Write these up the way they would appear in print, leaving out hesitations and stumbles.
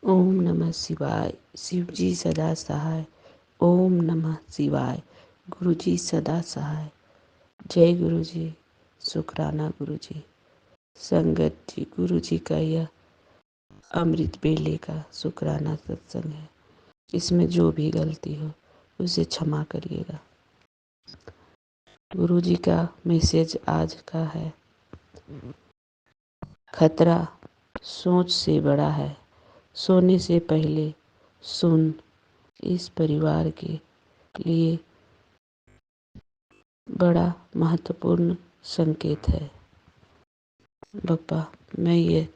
ओम नमः शिवाय। शिव जी सदा सहाय। ओम नमः शिवाय। गुरु जी सदा सहाय। जय गुरु जी। शुक्राना गुरु जी। संगत जी, गुरु जी का यह अमृत बेले का शुक्राना सत्संग है। इसमें जो भी गलती हो उसे क्षमा करिएगा। गुरु जी का मैसेज आज का है, खतरा सोच से बड़ा है, सोने से पहले सुन। इस परिवार के लिए बड़ा महत्वपूर्ण संकेत है। बप्पा, मैं ये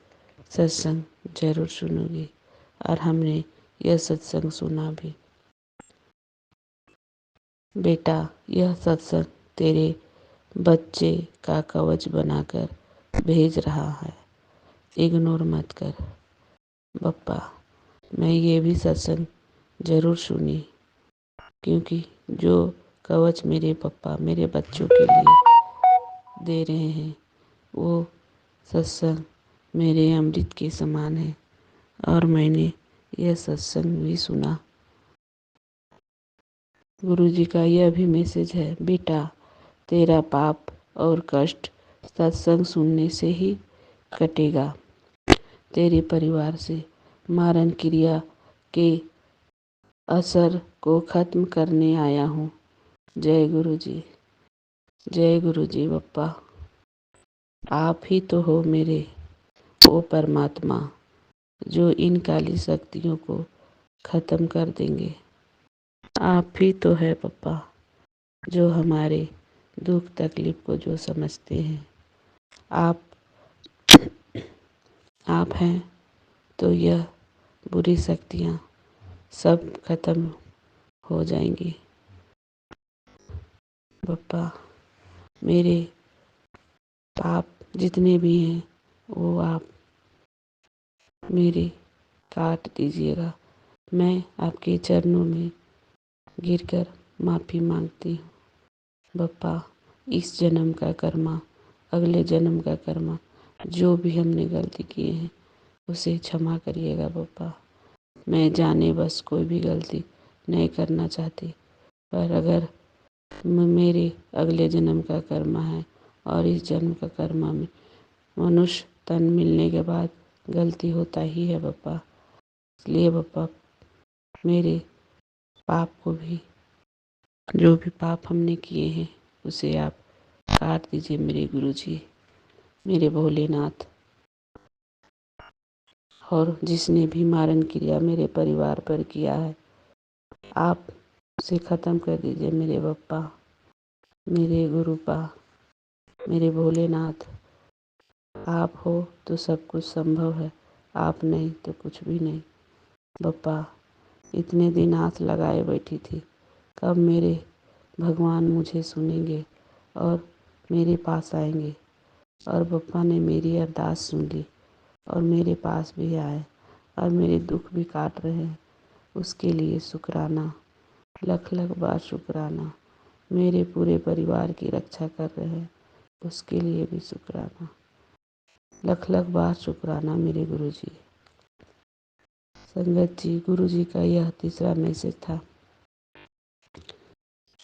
सत्संग जरूर सुनूंगी और हमने यह सत्संग सुना भी। बेटा, यह सत्संग तेरे बच्चे का कवच बनाकर भेज रहा है, इग्नोर मत कर। बप्पा, मैं ये भी सत्संग जरूर सुनी, क्योंकि जो कवच मेरे पप्पा मेरे बच्चों के लिए दे रहे हैं वो सत्संग मेरे अमृत के समान है। और मैंने यह सत्संग भी सुना। गुरु जी का यह भी मैसेज है, बेटा तेरा पाप और कष्ट सत्संग सुनने से ही कटेगा। तेरे परिवार से मारण क्रिया के असर को खत्म करने आया हूँ। जय गुरु जी। जय गुरु जी। बप्पा, आप ही तो हो मेरे ओ परमात्मा, जो इन काली शक्तियों को खत्म कर देंगे। आप ही तो है पप्पा, जो हमारे दुख तकलीफ को जो समझते हैं। आप हैं तो यह बुरी शक्तियाँ सब खत्म हो जाएंगी। पप्पा, मेरे पाप जितने भी हैं वो आप मेरे काट दीजिएगा। मैं आपके चरणों में गिरकर माफ़ी मांगती हूँ। बप्पा, इस जन्म का कर्मा, अगले जन्म का कर्मा, जो भी हमने गलती किए हैं उसे क्षमा करिएगा। बप्पा, मैं जाने बस कोई भी गलती नहीं करना चाहती, पर अगर मेरे अगले जन्म का कर्मा है और इस जन्म का कर्मा में मनुष्य तन मिलने के बाद गलती होता ही है बप्पा। इसलिए बप्पा, मेरे पाप को भी, जो भी पाप हमने किए हैं उसे आप काट दीजिए मेरे गुरु जी, मेरे भोलेनाथ। और जिसने भी मारण क्रिया मेरे परिवार पर किया है आप उसे ख़त्म कर दीजिए मेरे बप्पा, मेरे गुरुपा, मेरे भोलेनाथ। आप हो तो सब कुछ संभव है, आप नहीं तो कुछ भी नहीं। बप्पा, इतने दिन हाथ लगाए बैठी थी, कब मेरे भगवान मुझे सुनेंगे और मेरे पास आएंगे। और बप्पा ने मेरी अरदास सुन ली और मेरे पास भी आए और मेरे दुख भी काट रहे हैं। उसके लिए शुक्राना, लख लख बार शुक्राना। मेरे पूरे परिवार की रक्षा कर रहे हैं, उसके लिए भी शुक्राना, लख लख बार शुक्राना मेरे गुरु जी। संगत जी, गुरु जी का यह तीसरा मैसेज था।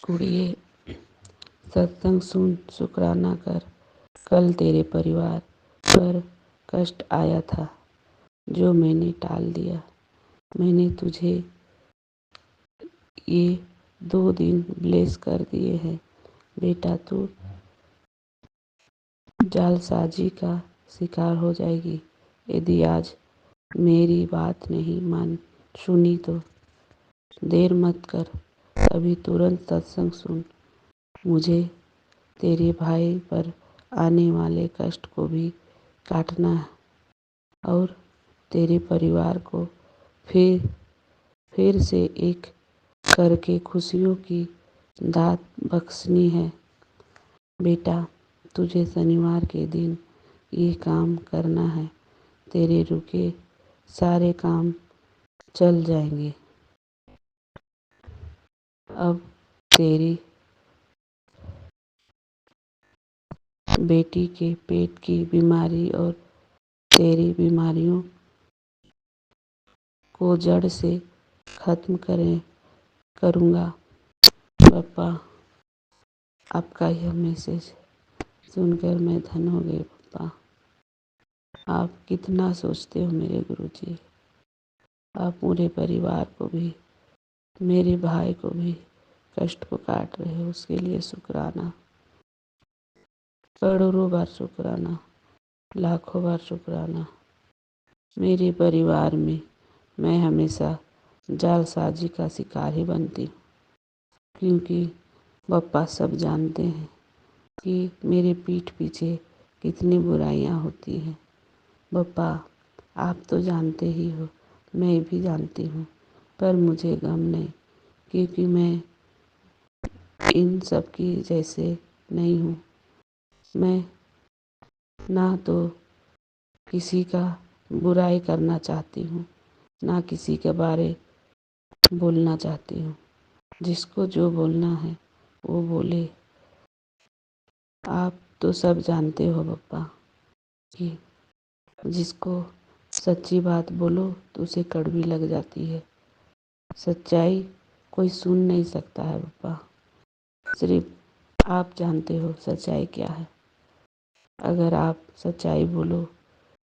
कुड़िए, सत्संग सुन, शुक्राना कर। कल तेरे परिवार पर कष्ट आया था जो मैंने टाल दिया। मैंने तुझे ये 2 दिन ब्लेस कर दिए हैं। बेटा, तू जालसाजी का शिकार हो जाएगी यदि आज मेरी बात नहीं सुनी तो। देर मत कर, अभी तुरंत सत्संग सुन। मुझे तेरे भाई पर आने वाले कष्ट को भी काटना है और तेरे परिवार को फिर से एक करके खुशियों की दात बख्शनी है। बेटा, तुझे शनिवार के दिन ये काम करना है, तेरे रुके सारे काम चल जाएंगे। अब तेरी बेटी के पेट की बीमारी और तेरी बीमारियों को जड़ से खत्म करूँगा। पापा, आपका यह मैसेज सुनकर मैं धन्य हो गई। पापा, आप कितना सोचते हो मेरे गुरुजी। आप पूरे परिवार को भी, मेरे भाई को भी कष्ट को काट रहे हो, उसके लिए शुक्राना, करोड़ों बार शुक्राना, लाखों बार शुक्राना। मेरे परिवार में मैं हमेशा जालसाजी का शिकार ही बनती हूँ, क्योंकि पप्पा सब जानते हैं कि मेरे पीठ पीछे कितनी बुराइयाँ होती हैं। पप्पा, आप तो जानते ही हो, मैं भी जानती हूँ, पर मुझे गम नहीं, क्योंकि मैं इन सब की जैसे नहीं हूँ। मैं ना तो किसी का बुराई करना चाहती हूँ, ना किसी के बारे बोलना चाहती हूँ। जिसको जो बोलना है वो बोले। आप तो सब जानते हो पप्पा कि जिसको सच्ची बात बोलो तो उसे कड़वी लग जाती है। सच्चाई कोई सुन नहीं सकता है पप्पा, सिर्फ आप जानते हो सच्चाई क्या है। अगर आप सच्चाई बोलो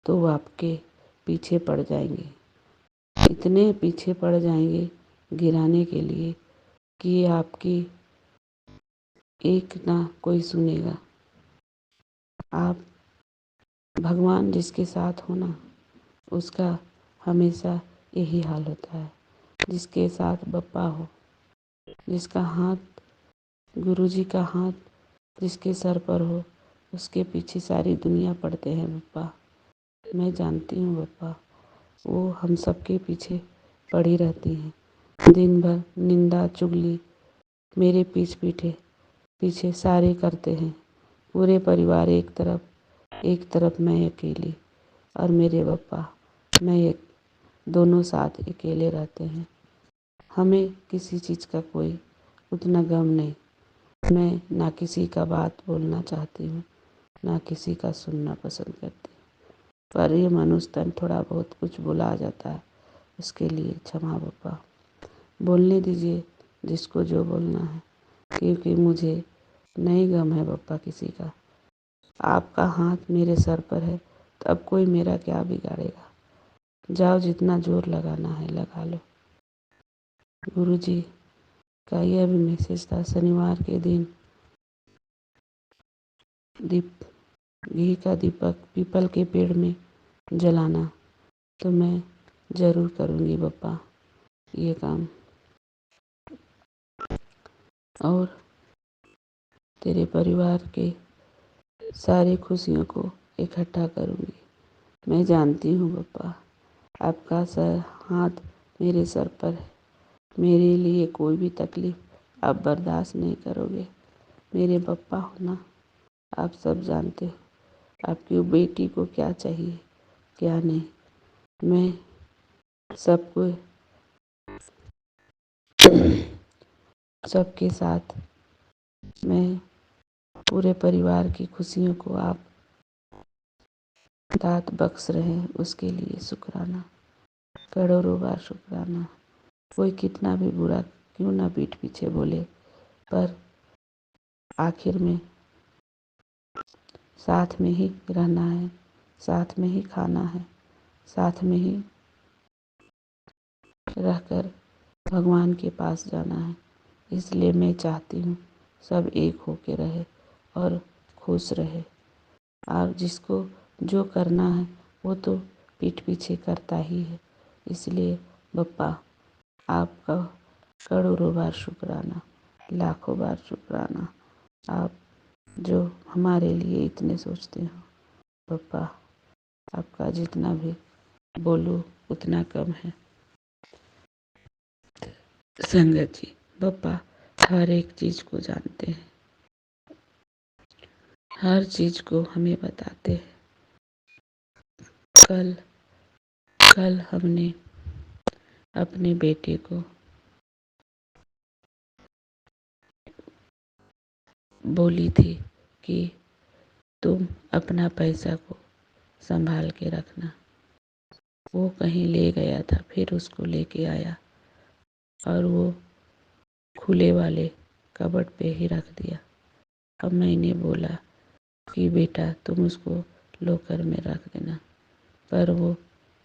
तो वो आपके पीछे पड़ जाएंगे, इतने पीछे पड़ जाएंगे गिराने के लिए कि आपकी एक ना कोई सुनेगा। आप भगवान जिसके साथ हो ना, उसका हमेशा यही हाल होता है। जिसके साथ बप्पा हो, जिसका हाथ, गुरुजी का हाथ जिसके सर पर हो, उसके पीछे सारी दुनिया पड़ते हैं बप्पा। मैं जानती हूँ बप्पा, वो हम सबके पीछे पड़ी रहती हैं। दिन भर निंदा चुगली मेरे पीछे सारे करते हैं। पूरे परिवार एक तरफ मैं अकेली, और मेरे बप्पा मैं एक, दोनों साथ अकेले रहते हैं। हमें किसी चीज़ का कोई उतना गम नहीं। मैं ना किसी का बात बोलना चाहती हूँ, ना किसी का सुनना पसंद करती हूँ। पर ये मनुष्य तन थोड़ा बहुत कुछ बुला जाता है, उसके लिए क्षमा बप्पा। बोलने दीजिए जिसको जो बोलना है, क्योंकि मुझे नहीं गम है बप्पा किसी का। आपका हाथ मेरे सर पर है तो अब कोई मेरा क्या बिगाड़ेगा। जाओ, जितना जोर लगाना है लगा लो। गुरुजी का यह भी मैसेज था। शनिवार के दिन घी का दीपक पीपल के पेड़ में जलाना, तो मैं ज़रूर करूँगी बप्पा ये काम। और तेरे परिवार के सारी खुशियों को इकट्ठा करूँगी। मैं जानती हूँ बप्पा, आपका हाथ मेरे सर पर है। मेरे लिए कोई भी तकलीफ़ आप बर्दाश्त नहीं करोगे। मेरे बप्पा हो ना, आप सब जानते हो आपकी बेटी को क्या चाहिए क्या नहीं। मैं सबको सबके साथ, मैं पूरे परिवार की खुशियों को आप दात बख्श रहे हैं, उसके लिए शुक्राना, करोड़ों बार शुक्राना। कोई कितना भी बुरा क्यों ना पीठ पीछे बोले, पर आखिर में साथ में ही रहना है, साथ में ही खाना है, साथ में ही रहकर भगवान के पास जाना है। इसलिए मैं चाहती हूँ सब एक होके रहे और खुश रहे। और जिसको जो करना है वो तो पीठ पीछे करता ही है। इसलिए बप्पा, आपका करोड़ों बार शुक्राना, लाखों बार शुक्राना। आप जो हमारे लिए इतने सोचते हो बप्पा, आपका जितना भी बोलो उतना कम है। संगत जी, बप्पा हर एक चीज़ को जानते हैं, हर चीज़ को हमें बताते हैं। कल कल हमने अपने बेटे को बोली थी कि तुम अपना पैसा को संभाल के रखना। वो कहीं ले गया था, फिर उसको लेके आया और वो खुले वाले कबर्ड पे ही रख दिया। अब मैंने बोला कि बेटा तुम उसको लॉकर में रख देना, पर वो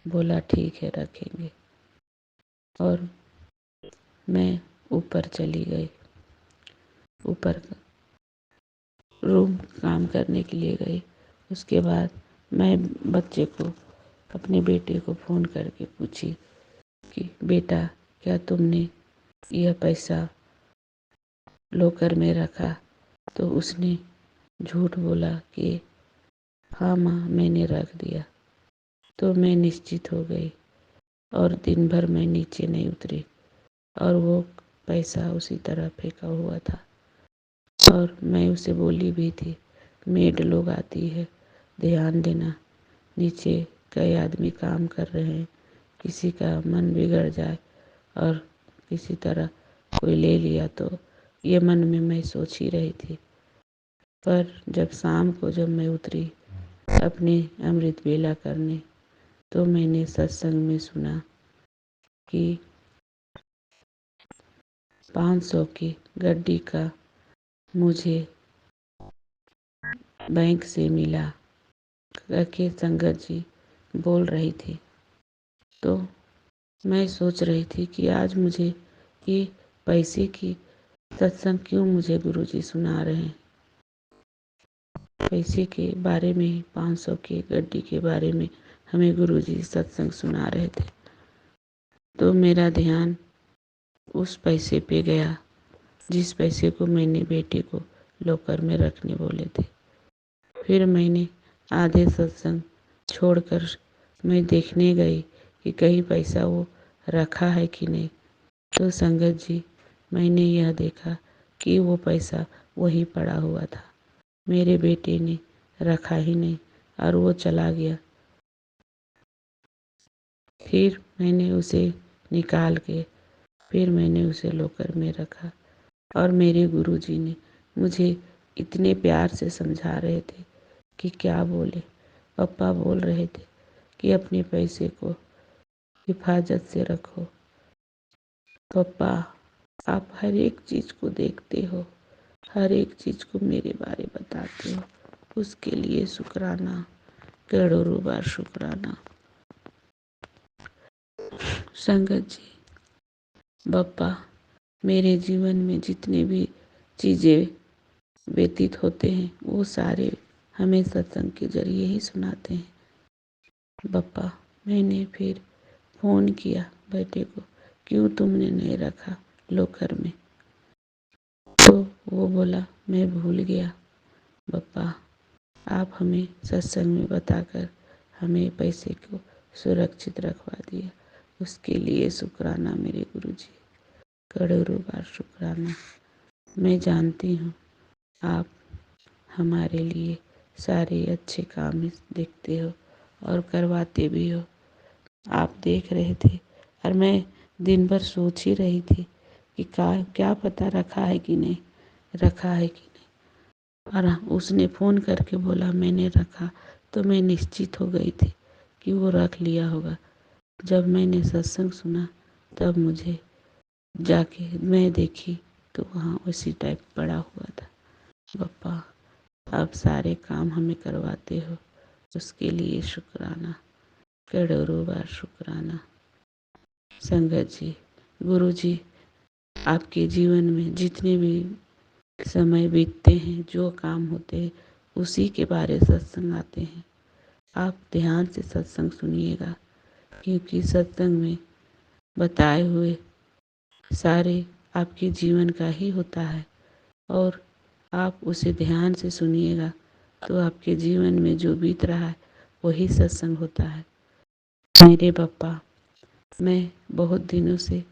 बोला ठीक है रखेंगे। और मैं ऊपर चली गई, ऊपर रूम काम करने के लिए गई। उसके बाद मैं बच्चे को, अपने बेटे को फ़ोन करके पूछी कि बेटा क्या तुमने यह पैसा लॉकर में रखा? तो उसने झूठ बोला कि हाँ माँ मैंने रख दिया। तो मैं निश्चित हो गई और दिन भर मैं नीचे नहीं उतरी और वो पैसा उसी तरह फेंका हुआ था। और मैं उसे बोली भी थी, मेड लोग आती है, ध्यान देना, नीचे कई आदमी काम कर रहे हैं, किसी का मन बिगड़ जाए और किसी तरह कोई ले लिया तो। ये मन में मैं सोच ही रही थी। पर जब शाम को जब मैं उतरी अपनी अमृत वेला करने, तो मैंने सत्संग में सुना कि 500 की गड्डी का मुझे बैंक से मिला करके संगत जी बोल रही थी। तो मैं सोच रही थी कि आज मुझे ये पैसे की सत्संग क्यों मुझे गुरुजी सुना रहे हैं। पैसे के बारे में, 500 की गड्डी के बारे में हमें गुरुजी सत्संग सुना रहे थे। तो मेरा ध्यान उस पैसे पे गया जिस पैसे को मैंने बेटे को लॉकर में रखने बोले थे। फिर मैंने आधे सत्संग छोड़कर मैं देखने गई कि कहीं पैसा वो रखा है कि नहीं। तो संगत जी मैंने यह देखा कि वो पैसा वहीं पड़ा हुआ था, मेरे बेटे ने रखा ही नहीं और वो चला गया। फिर मैंने उसे निकाल के फिर मैंने उसे लॉकर में रखा और मेरे गुरुजी ने मुझे इतने प्यार से समझा रहे थे कि क्या बोले। पापा बोल रहे थे कि अपने पैसे को हिफाजत से रखो। पापा आप हर एक चीज़ को देखते हो, हर एक चीज़ को मेरे बारे बताते हो, उसके लिए शुक्राना, करोड़ों बार शुक्राना। संगत जी, पापा मेरे जीवन में जितने भी चीज़ें व्यतीत होते हैं वो सारे हमें सत्संग के जरिए ही सुनाते हैं। पापा मैंने फिर फ़ोन किया बेटे को, क्यों तुमने नहीं रखा लॉकर में? तो वो बोला मैं भूल गया। पापा आप हमें सत्संग में बताकर हमें पैसे को सुरक्षित रखवा दिया, उसके लिए शुक्राना मेरे गुरुजी, करोड़ों बार शुक्राना। मैं जानती हूँ आप हमारे लिए सारे अच्छे काम ही देखते हो और करवाते भी हो। आप देख रहे थे और मैं दिन भर सोच ही रही थी कि क्या पता रखा है कि नहीं, रखा है कि नहीं। और उसने फ़ोन करके बोला मैंने रखा, तो मैं निश्चित हो गई थी कि वो रख लिया होगा। जब मैंने सत्संग सुना तब मुझे जाके मैं देखी तो वहाँ उसी टाइप पड़ा हुआ था। पापा आप सारे काम हमें करवाते हो, उसके लिए शुक्राना, करोड़ों बार शुक्राना। संगत जी, गुरु जी आपके जीवन में जितने भी समय बीतते हैं, जो काम होते हैं, उसी के बारे सत्संग आते हैं। आप ध्यान से सत्संग सुनिएगा, क्योंकि सत्संग में बताए हुए सारे आपके जीवन का ही होता है और आप उसे ध्यान से सुनिएगा तो आपके जीवन में जो बीत रहा है वही सत्संग होता है। मेरे पापा मैं बहुत दिनों से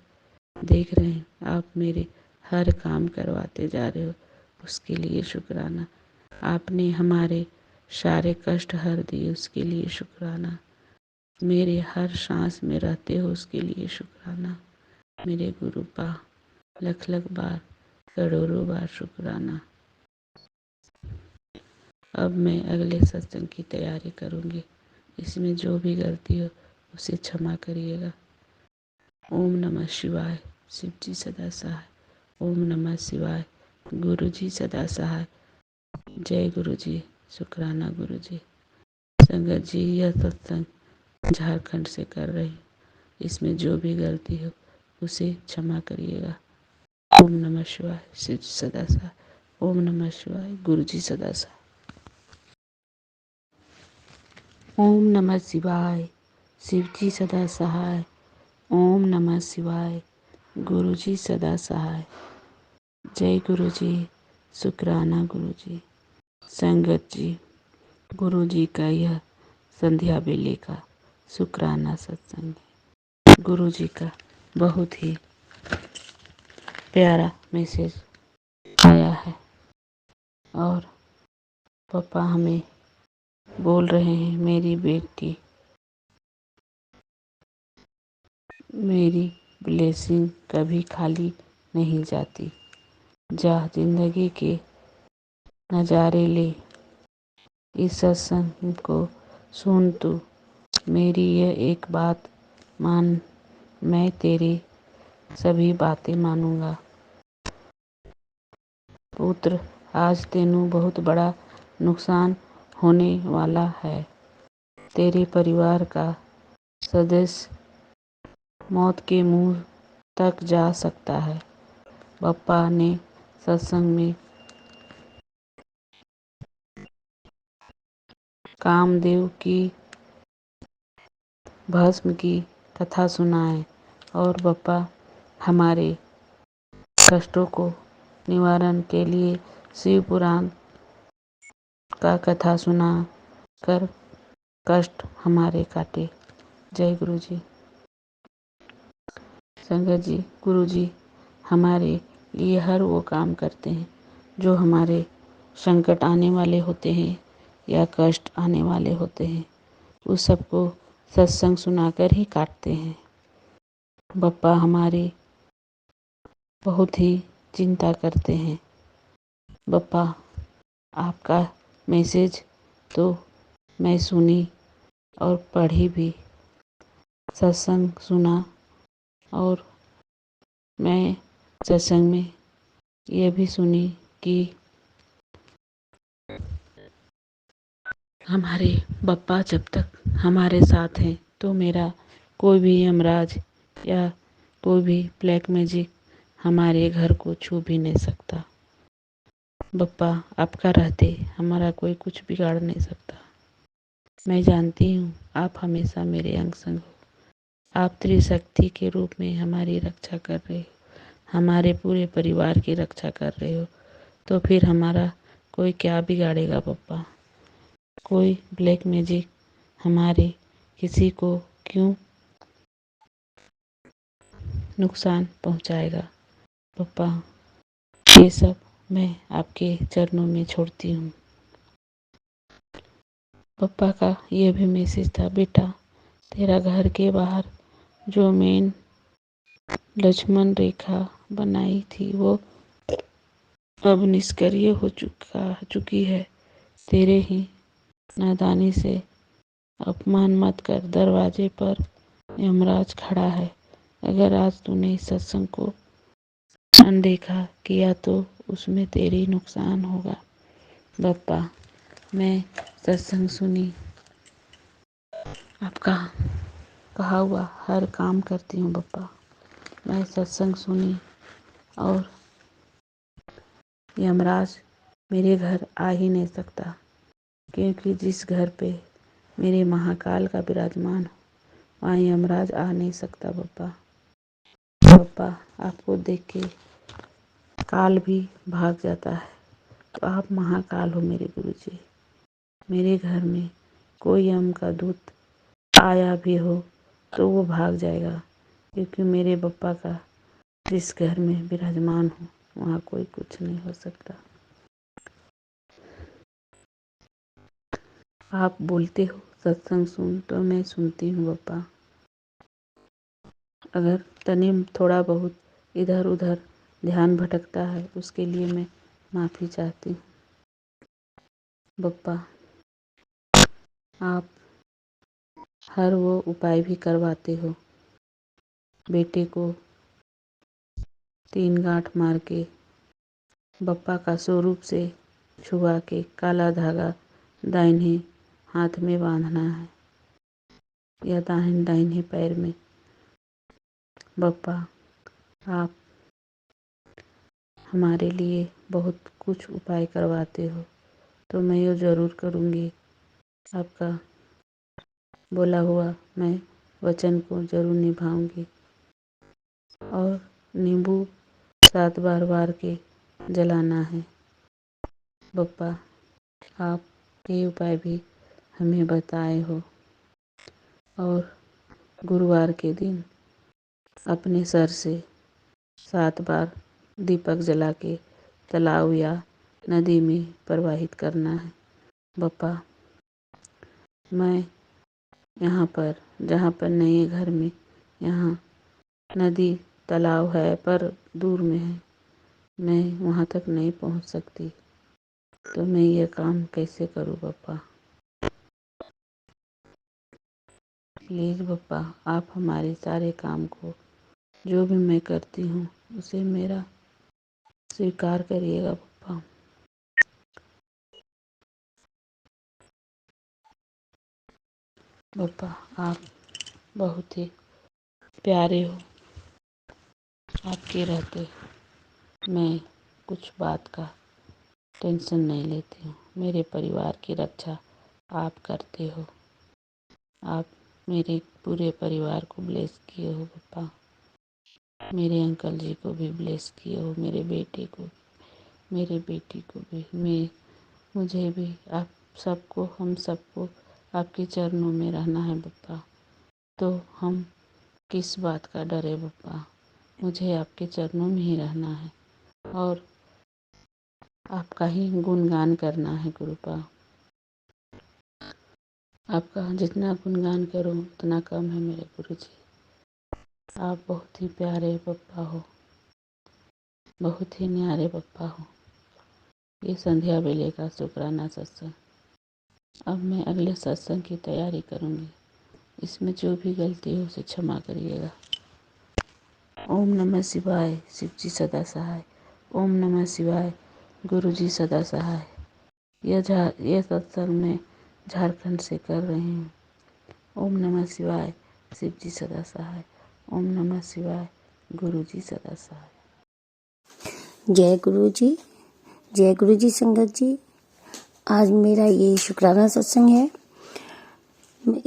देख रहे हैं आप मेरे हर काम करवाते जा रहे हो, उसके लिए शुक्राना। आपने हमारे सारे कष्ट हर दिए, उसके लिए शुक्राना। मेरे हर सांस में रहते हो, उसके लिए शुक्राना। मेरे गुरु पा लख लख बार, करोड़ों बार शुक्राना। अब मैं अगले सत्संग की तैयारी करूँगी, इसमें जो भी गलती हो उसे क्षमा करिएगा। ओम नमः शिवाय। शिव जी सदा सहाय। ओम नमः शिवाय। गुरु जी सदा सहाय। जय गुरु जी। शुक्राना गुरु जी। संगत जी, यह सत्संग झारखंड से कर रही हूँ। इसमें जो भी गलती हो उसे क्षमा करिएगा। ओम नमः शिवाय। शिव जी सदा सहाय। ओम नमः शिवाय। गुरु जी सदा सहाय। ओम नमः शिवाय। शिव जी सदा सहाय। ओम नमः शिवाय। गुरु जी सदा सहाय। जय गुरु जी। शुक्राना गुरु जी। संगत जी, गुरु जी का यह संध्या बेले का शुक्राना सत्संग है। गुरु जी का बहुत ही प्यारा मैसेज आया है और पापा हमें बोल रहे हैं, मेरी बेटी, मेरी ब्लेसिंग कभी खाली नहीं जाती। जा जिंदगी के नज़ारे ले, इस सत्संग को सुन तू। मेरी यह एक बात मान, मैं तेरी सभी बातें मानूंगा। पुत्र, आज तेनू बहुत बड़ा नुकसान होने वाला है। तेरे परिवार का सदस्य मौत के मुंह तक जा सकता है। पप्पा ने सत्संग में कामदेव की भस्म की कथा सुनाए और पप्पा हमारे कष्टों को निवारण के लिए शिव पुराण का कथा सुना कर कष्ट हमारे काटे। जय गुरु जी। संगत जी, गुरु जी हमारे लिए हर वो काम करते हैं जो हमारे संकट आने वाले होते हैं या कष्ट आने वाले होते हैं, उस सबको सत्संग सुनाकर ही काटते हैं। बप्पा हमारी बहुत ही चिंता करते हैं। बप्पा, आपका मैसेज तो मैं सुनी और पढ़ी भी, सत्संग सुना और मैं सत्संग में ये भी सुनी कि हमारे बप्पा जब तक हमारे साथ हैं तो मेरा कोई भी यमराज या कोई भी ब्लैक मैजिक हमारे घर को छू भी नहीं सकता। बप्पा आपका रहते हमारा कोई कुछ बिगाड़ नहीं सकता। मैं जानती हूँ आप हमेशा मेरे अंग संग हो। आप त्रिशक्ति के रूप में हमारी रक्षा कर रहे हो, हमारे पूरे परिवार की रक्षा कर रहे हो, तो फिर हमारा कोई क्या बिगाड़ेगा पप्पा। कोई ब्लैक मैजिक हमारे किसी को क्यों नुकसान पहुंचाएगा। पप्पा, ये सब मैं आपके चरणों में छोड़ती हूँ। पप्पा का ये भी मैसेज था, बेटा तेरा घर के बाहर जो मेन लक्ष्मण रेखा बनाई थी वो अब निष्क्रिय हो चुकी है। तेरे ही नादानी से अपमान मत कर। दरवाजे पर यमराज खड़ा है। अगर आज तूने इस सत्संग को अनदेखा किया तो उसमें तेरी नुकसान होगा। बप्पा, मैं सत्संग सुनी, आपका कहा हुआ हर काम करती हूँ बप्पा। मैं सत्संग सुनी और यमराज मेरे घर आ ही नहीं सकता, क्योंकि जिस घर पे मेरे महाकाल का विराजमान हो वहाँ यमराज आ नहीं सकता बप्पा। बप्पा, आपको देख के काल भी भाग जाता है, तो आप महाकाल हो मेरे गुरुजी। मेरे घर में कोई यम का दूत आया भी हो तो वो भाग जाएगा, क्योंकि मेरे बप्पा का जिस घर में विराजमान हो वहाँ कोई कुछ नहीं हो सकता। आप बोलते हो सत्संग सुन, तो मैं सुनती हूँ बप्पा। अगर तनी थोड़ा बहुत इधर उधर ध्यान भटकता है उसके लिए मैं माफ़ी चाहती हूँ। बप्पा, आप हर वो उपाय भी करवाते हो। बेटे को 3 गांठ मार के बप्पा का स्वरूप से छुआ के काला धागा दाहिने हाथ में बांधना है या दाहिने पैर में। बप्पा, आप हमारे लिए बहुत कुछ उपाय करवाते हो, तो मैं ये ज़रूर करूँगी। आपका बोला हुआ मैं वचन को ज़रूर निभाऊंगी। और नींबू 7 बार के जलाना है। बप्पा, आप ये उपाय भी हमें बताए हो। और गुरुवार के दिन अपने सर से 7 बार दीपक जला के तालाब या नदी में प्रवाहित करना है। बप्पा, मैं यहाँ पर जहाँ पर नए घर में यहाँ नदी तालाब है पर दूर में है, मैं वहाँ तक नहीं पहुँच सकती, तो मैं ये काम कैसे करूँ बप्पा? प्लीज़ बप्पा, आप हमारे सारे काम को जो भी मैं करती हूँ उसे मेरा स्वीकार करिएगा बप्पा। बप्पा, आप बहुत ही प्यारे हो। आपके रहते मैं कुछ बात का टेंशन नहीं लेती हूँ। मेरे परिवार की रक्षा आप करते हो। आप मेरे पूरे परिवार को ब्लेस किए हो बप्पा। मेरे अंकल जी को भी ब्लेस किए हो, मेरे बेटे को, मेरे बेटी को भी, मुझे भी। आप सबको, हम सबको आपके चरणों में रहना है बप्पा। तो हम किस बात का डर है बप्पा? मुझे आपके चरणों में ही रहना है और आपका ही गुणगान करना है गुरुपा। आपका जितना गुणगान करूं उतना कम है मेरे गुरुजी। आप बहुत ही प्यारे बप्पा हो, बहुत ही न्यारे बप्पा हो। ये संध्या वेले का शुक्राना सत्संग। अब मैं अगले सत्संग की तैयारी करूंगी। इसमें जो भी गलती हो उसे क्षमा करिएगा। ओम नमः शिवाय, शिव जी सदा सहाय। ओम नमः शिवाय, गुरु जी सदा सहाय। यह सत्संग मैं झारखंड से कर रही हूँ। ओम नमः शिवाय, शिव जी सदा सहाय। ओम नमः शिवाय, गुरु जी सदा सहाय। जय गुरु जी, जय गुरु जी। संगत जी, आज मेरा ये शुक्राना सत्संग है।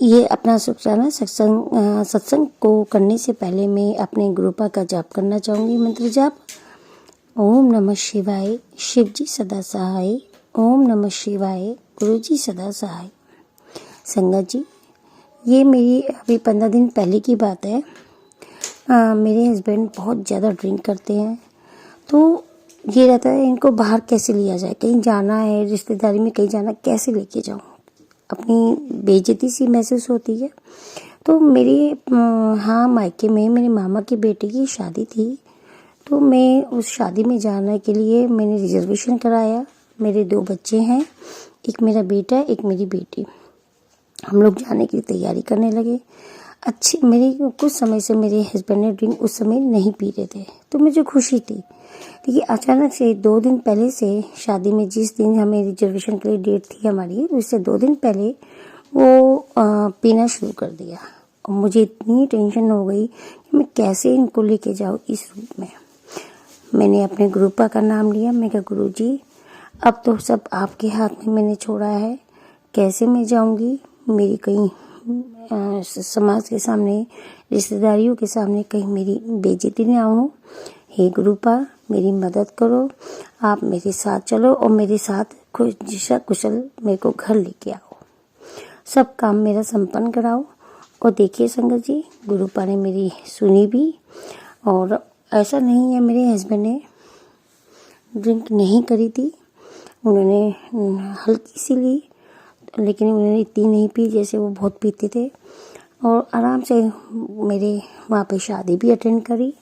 ये अपना शुक्राना सत्संग को करने से पहले मैं अपने गुरुपा का जाप करना चाहूँगी। मंत्र जाप। ओम नमः शिवाय, शिव जी सदा सहाय। ओम नमः शिवाय, गुरु जी सदा सहाय। संगत जी, ये मेरी अभी 15 दिन पहले की बात है। मेरे हस्बैंड बहुत ज़्यादा ड्रिंक करते हैं, तो ये रहता है इनको बाहर कैसे लिया जाए, कहीं जाना है, रिश्तेदारी में कहीं जाना, कैसे लेके जाऊँ। अपनी बेइज्जती सी महसूस होती है। तो मेरे मायके में मेरे मामा के बेटे की शादी थी, तो मैं उस शादी में जाने के लिए मैंने रिजर्वेशन कराया। मेरे 2 बच्चे हैं, एक मेरा बेटा, एक मेरी बेटी। हम लोग जाने की तैयारी करने लगे। मेरी कुछ समय से मेरे हस्बैंड ने ड्रिंक उस समय नहीं पी रहे थे, तो मुझे खुशी थी। लेकिन अचानक से 2 दिन पहले से शादी में, जिस दिन हमें रिजर्वेशन के लिए डेट थी हमारी, उससे 2 दिन पहले वो पीना शुरू कर दिया। और मुझे इतनी टेंशन हो गई कि मैं कैसे इनको लेके जाऊँ इस रूप में। मैंने अपने गुरुपा का नाम लिया। मैं कहा, गुरु जी, अब तो सब आपके हाथ में मैंने छोड़ा है, कैसे मैं जाऊँगी। मेरी कहीं समाज के सामने, रिश्तेदारियों के सामने कहीं मेरी बेइज्जती ना हो। हे गुरुपा, मेरी मदद करो। आप मेरे साथ चलो और मेरे साथ कुशल मेरे को घर लेके आओ। सब काम मेरा संपन्न कराओ। और देखिए संगत जी, गुरुपा ने मेरी सुनी भी। और ऐसा नहीं है मेरे हस्बैंड ने ड्रिंक नहीं करी थी, उन्होंने हल्की सी ली, लेकिन उन्होंने इतनी नहीं पी जैसे वो बहुत पीते थे। और आराम से मेरे वहाँ पे शादी भी अटेंड करी।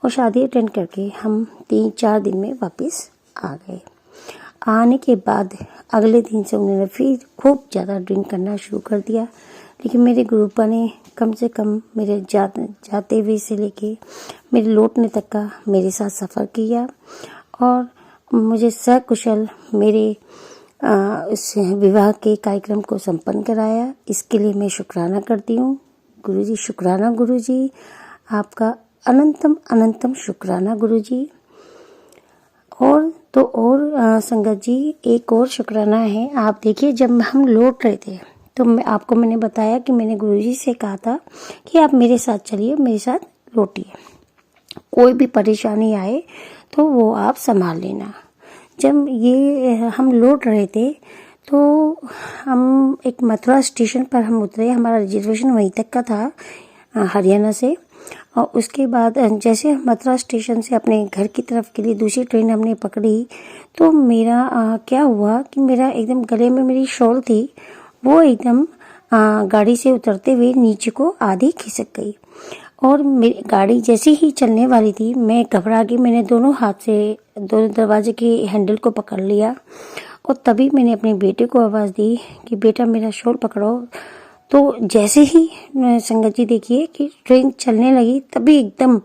और शादी अटेंड करके हम 3-4 दिन में वापस आ गए। आने के बाद अगले दिन से उन्होंने फिर खूब ज़्यादा ड्रिंक करना शुरू कर दिया। लेकिन मेरे गुरुपा ने कम से कम मेरे जाते हुए से लेके मेरे लौटने तक का मेरे साथ सफ़र किया और मुझे सकुशल मेरे इस विवाह के कार्यक्रम को संपन्न कराया। इसके लिए मैं शुक्राना करती हूँ। गुरुजी शुक्राना, गुरुजी आपका अनंतम अनंतम शुक्राना गुरुजी। और तो और संगत जी एक और शुक्राना है। आप देखिए, जब हम लौट रहे थे तो मैंने बताया कि मैंने गुरुजी से कहा था कि आप मेरे साथ चलिए, मेरे साथ लौटिए, कोई भी परेशानी आए तो वो आप संभाल लेना। जब ये हम लौट रहे थे तो हम एक मथुरा स्टेशन पर हम उतरे। हमारा रिजर्वेशन वहीं तक का था हरियाणा से। और उसके बाद जैसे हम मथुरा स्टेशन से अपने घर की तरफ के लिए दूसरी ट्रेन हमने पकड़ी तो मेरा क्या हुआ कि मेरा एकदम गले में मेरी शॉल थी, वो एकदम गाड़ी से उतरते हुए नीचे को आधी खिसक गई और मेरी गाड़ी जैसे ही चलने वाली थी मैं घबरा गई। मैंने दोनों हाथ से दोनों दरवाजे के हैंडल को पकड़ लिया और तभी मैंने अपने बेटे को आवाज़ दी कि बेटा मेरा शॉल पकड़ो। तो जैसे ही संगत जी देखिए कि ट्रेन चलने लगी तभी एकदम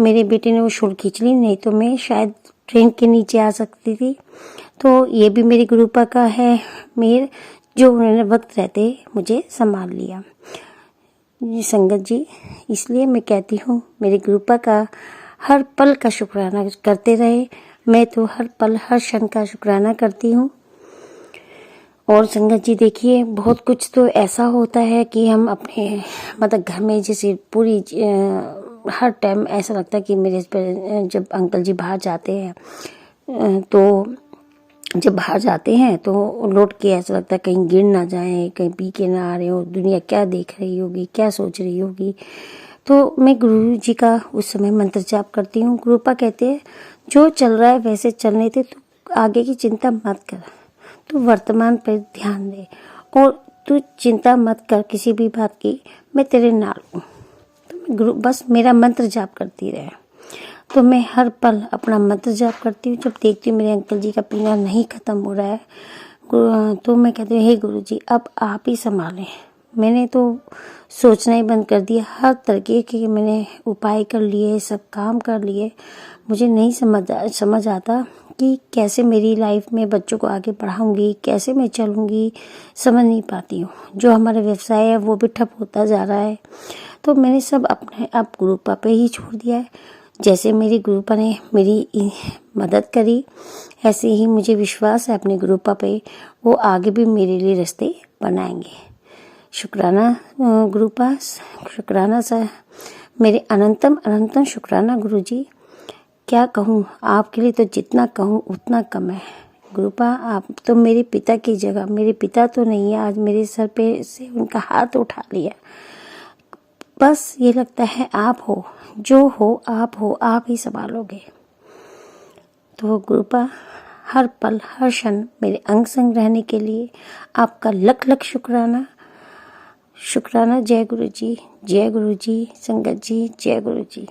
मेरे बेटे ने वो शॉल खींच ली, नहीं तो मैं शायद ट्रेन के नीचे आ सकती थी। तो ये भी मेरी गुरुपा का है मेहर, जो उन्होंने वक्त रहते मुझे संभाल लिया। संगत जी इसलिए मैं कहती हूँ मेरे गुरुपा का हर पल का शुक्राना करते रहे। मैं तो हर पल हर क्षण का शुक्राना करती हूँ। और संगत जी देखिए, बहुत कुछ तो ऐसा होता है कि हम अपने मतलब घर में जैसे पूरी हर टाइम ऐसा लगता है कि मेरे जब अंकल जी बाहर जाते हैं तो जब बाहर जाते हैं तो लौट के ऐसा लगता है कहीं गिर ना जाए, कहीं पी के ना आ रहे हो, दुनिया क्या देख रही होगी, क्या सोच रही होगी। तो मैं गुरु जी का उस समय मंत्र जाप करती हूँ। गुरुपा कहते हैं जो चल रहा है वैसे चलने दे, तू आगे की चिंता मत कर, तू वर्तमान पर ध्यान दे और तू चिंता मत कर किसी भी बात की, मैं तेरे नाल हूँ। तो गुरु बस मेरा मंत्र जाप करती रहे। तो मैं हर पल अपना मंत्र जाप करती हूँ। जब देखती हूँ मेरे अंकल जी का पीना नहीं ख़त्म हो रहा है तो मैं कहती हूँ हे गुरु जी अब आप ही संभालें। मैंने तो सोचना ही बंद कर दिया, हर तरीके के मैंने उपाय कर लिए, सब काम कर लिए। मुझे नहीं समझ आता कि कैसे मेरी लाइफ में बच्चों को आगे पढ़ाऊंगी, कैसे मैं चलूँगी, समझ नहीं पाती हूँ। जो हमारा व्यवसाय है वो भी ठप होता जा रहा है। तो मैंने सब अपने आप गुरुपा पे ही छोड़ दिया है। जैसे मेरी गुरुपा ने मेरी मदद करी ऐसे ही मुझे विश्वास है अपने गुरुपा पे, वो आगे भी मेरे लिए रास्ते बनाएंगे। शुक्राना गुरुपा, शुक्राना सा मेरे अनंतम अनंतम शुक्राना गुरुजी। क्या कहूँ आपके लिए, तो जितना कहूँ उतना कम है। गुरुपा आप तो मेरे पिता की जगह, मेरे पिता तो नहीं है, आज मेरे सर पे से उनका हाथ उठा लिया। बस ये लगता है आप हो, जो हो आप ही संभालोगे। तो गुरुपा हर पल हर क्षण मेरे अंग संग रहने के लिए आपका लख लख शुक्राना। शुक्राना। जय गुरु जी, जय गुरु जी। संगत जी जय गुरु जी।